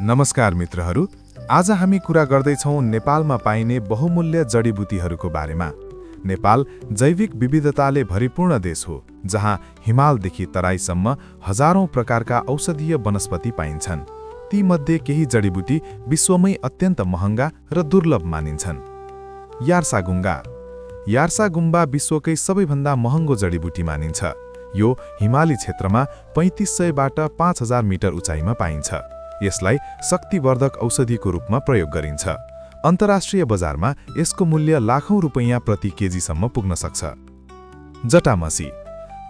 नमस्कार मित्रहरू, आज हामी कुरा गर्दैछौँ नेपालमा पाइने बहुमूल्य जडीबुटीहरूको बारेमा। नेपाल जैविक विविधताले भरिपूर्ण देश हो, जहाँ हिमालदेखि तराईसम्म हजारौं प्रकारका औषधीय वनस्पति पाइन्छन्। तीमध्ये केही जडीबुटी विश्वमै अत्यन्त महँगा र दुर्लभ मानिन्छन्। यार्सागुङ्गा यार्सागुम्बा विश्वकै सबैभन्दा महँगो जडीबुटी मानिन्छ। यो हिमाली क्षेत्रमा 3500 बाट 5000 मिटर उचाइमा पाइन्छ। यसलाई शक्तिवर्धक औषधिको रूपमा प्रयोग गरिन्छ। अन्तर्राष्ट्रिय बजारमा यसको मूल्य लाखौं रुपैयाँ प्रति केजीसम्म पुग्न सक्छ। जटामसी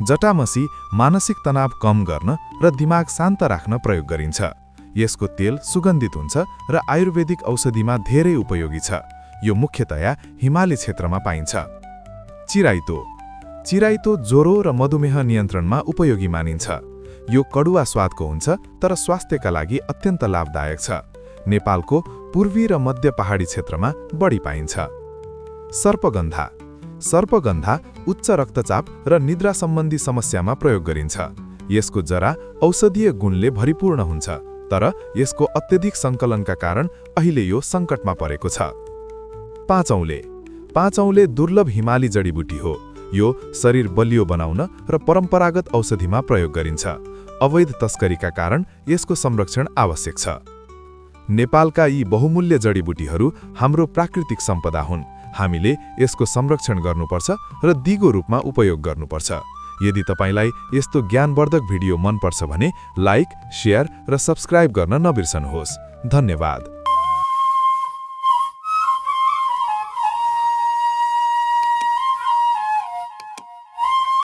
जटामसी मानसिक तनाव कम गर्न र दिमाग शान्त राख्न प्रयोग गरिन्छ। यसको तेल सुगन्धित हुन्छ र आयुर्वेदिक औषधिमा धेरै उपयोगी छ। यो मुख्यतया हिमाली क्षेत्रमा पाइन्छ। चिराइतो चिराइतो ज्वरो र मधुमेह नियन्त्रणमा उपयोगी मानिन्छ। यो कड़ुवा स्वादको हुन्छ, तर स्वास्थ्यका लागि अत्यन्त लाभदायक छ। नेपालको पूर्वी र मध्य पहाडी क्षेत्रमा बढी पाइन्छ। सर्पगन्धा सर्पगन्धा उच्च रक्तचाप र निद्रा सम्बन्धी समस्यामा प्रयोग गरिन्छ। यसको जरा औषधीय गुणले भरिपूर्ण हुन्छ, तर यसको अत्यधिक सङ्कलनका कारण अहिले यो सङ्कटमा परेको छ। पाँचौँले पाँचौँले दुर्लभ हिमाली जडीबुटी हो। यो शरीर बलियो बनाउन र परम्परागत औषधिमा प्रयोग गरिन्छ। अवैध तस्करीका कारण यसको संरक्षण आवश्यक छ। नेपालका यी बहुमूल्य जडीबुटीहरू हाम्रो प्राकृतिक सम्पदा हुन्। हामीले यसको संरक्षण गर्नुपर्छ र दिगो रूपमा उपयोग गर्नुपर्छ। यदि तपाईलाई यस्तो ज्ञानवर्धक भिडियो मनपर्छ भने लाइक, शेयर र सब्स्क्राइब गर्न नबिर्सनुहोस्। धन्यवाद।